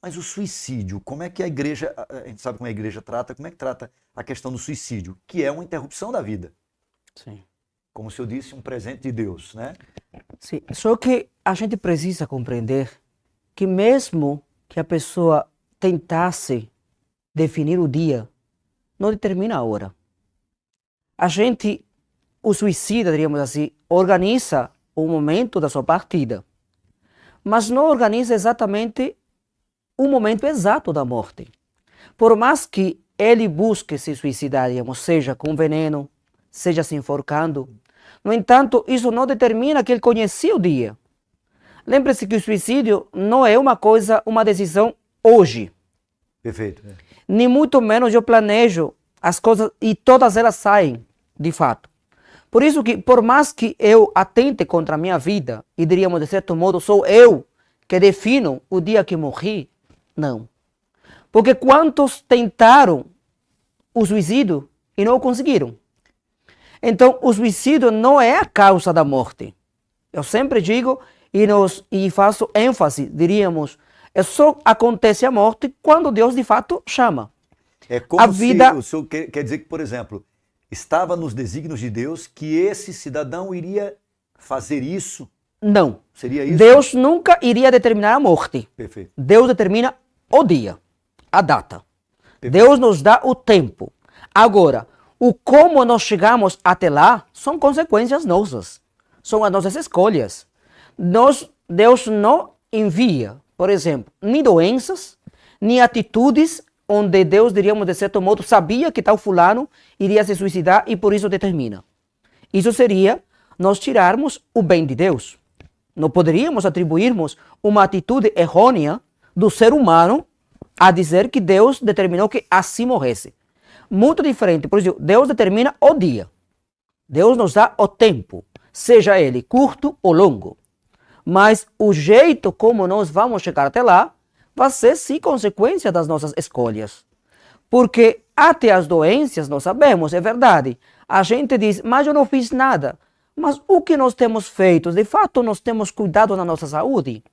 Mas o suicídio, como é que a igreja, a gente sabe como a igreja trata, como é que trata a questão do suicídio, que é uma interrupção da vida. Sim. Como se eu disse, um presente de Deus, né? Sim. Só que a gente precisa compreender que mesmo que a pessoa tentasse definir o dia, não determina a hora. A gente, o suicida, diríamos assim, organiza o momento da sua partida, mas não organiza exatamente o momento exato da morte. Por mais que ele busque se suicidar, digamos, seja com veneno, seja se enforcando, no entanto, isso não determina que ele conhecia o dia. Lembre-se que o suicídio não é uma coisa, uma decisão hoje. Perfeito. Nem muito menos eu planejo as coisas e todas elas saem, de fato. Por isso que, por mais que eu atente contra a minha vida, e diríamos de certo modo, sou eu que defino o dia que morri, não. Porque quantos tentaram o suicídio e não o conseguiram? Então, o suicídio não é a causa da morte. Eu sempre digo e faço ênfase, diríamos, só acontece a morte quando Deus de fato chama. É como A vida... se o senhor quer dizer que, por exemplo, estava nos desígnios de Deus que esse cidadão iria fazer isso? Não. Seria isso? Deus nunca iria determinar a morte. Perfeito. Deus determina o dia, a data. Perfeito. Deus nos dá o tempo. Agora, o como nós chegamos até lá são consequências nossas. São as nossas escolhas. Deus não envia, por exemplo, nem doenças, nem atitudes onde Deus, diríamos de certo modo, sabia que tal fulano iria se suicidar e por isso determina. Isso seria nós tirarmos o bem de Deus. Não poderíamos atribuirmos uma atitude errônea do ser humano a dizer que Deus determinou que assim morresse. Muito diferente. Por isso, Deus determina o dia. Deus nos dá o tempo, seja ele curto ou longo. Mas o jeito como nós vamos chegar até lá vai ser sim consequência das nossas escolhas. Porque até as doenças nós sabemos, é verdade. A gente diz, mas eu não fiz nada. Mas o que nós temos feito? De fato, nós temos cuidado da nossa saúde?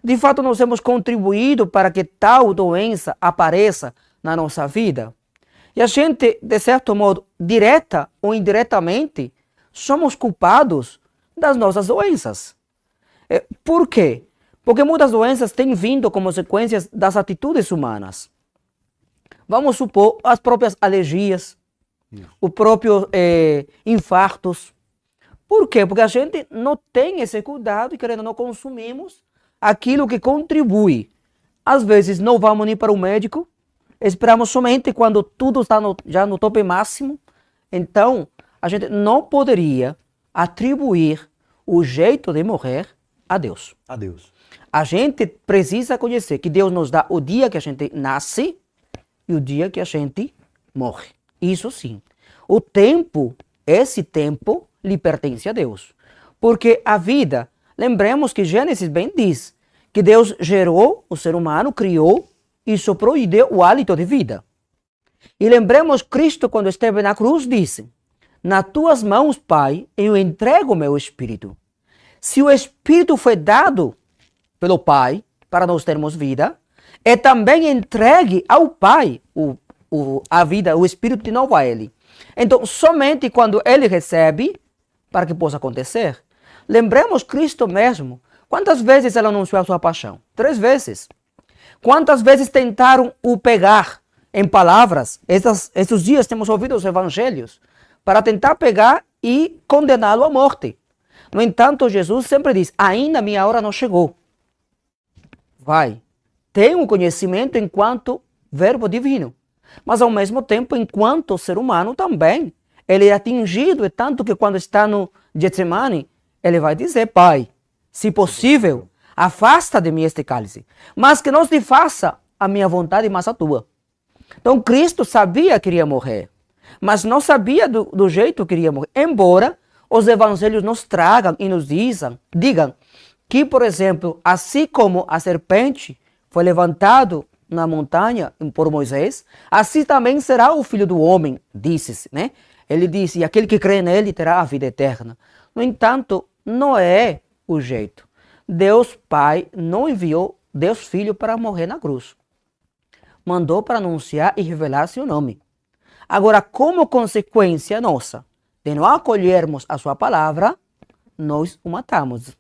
De fato, nós temos contribuído para que tal doença apareça na nossa vida? E a gente, de certo modo, direta ou indiretamente, somos culpados das nossas doenças. Por quê? Porque muitas doenças têm vindo como consequências das atitudes humanas. Vamos supor as próprias alergias, os próprios infartos. Por quê? Porque a gente não tem esse cuidado e querendo não consumimos aquilo que contribui. Às vezes não vamos nem para o médico, esperamos somente quando tudo está já no tope máximo. Então, a gente não poderia atribuir o jeito de morrer a Deus. A Deus. A gente precisa conhecer que Deus nos dá o dia que a gente nasce e o dia que a gente morre. Isso sim. O tempo, esse tempo, lhe pertence a Deus. Porque a vida, lembremos que Gênesis bem diz que Deus gerou o ser humano, criou e soprou e deu o hálito de vida. E lembremos Cristo quando esteve na cruz disse, nas tuas mãos, Pai, eu entrego o meu espírito. Se o espírito foi dado pelo Pai para nós termos vida, é também entregue ao Pai a vida, o espírito de novo a ele. Então, somente quando ele recebe, para que possa acontecer. Lembremos Cristo mesmo. Quantas vezes ele anunciou a sua paixão? 3 vezes. Quantas vezes tentaram o pegar em palavras? Esses dias temos ouvido os evangelhos para tentar pegar e condená-lo à morte. No entanto, Jesus sempre diz, ainda minha hora não chegou. Vai. Tem um conhecimento enquanto verbo divino. Mas ao mesmo tempo, enquanto ser humano também, ele é atingido, é tanto que quando está no Getsemane, ele vai dizer, Pai, se possível, afasta de mim este cálice, mas que não se faça a minha vontade, mas a tua. Então Cristo sabia que iria morrer, mas não sabia do jeito que iria morrer, embora os evangelhos nos tragam e nos digam que, por exemplo, assim como a serpente foi levantado na montanha por Moisés, assim também será o Filho do Homem, disse-se, né? Ele disse, e aquele que crê nele terá a vida eterna. No entanto, não é o jeito. Deus Pai não enviou Deus Filho para morrer na cruz. Mandou para anunciar e revelar seu nome. Agora, como consequência nossa de não acolhermos a sua palavra, nós o matamos.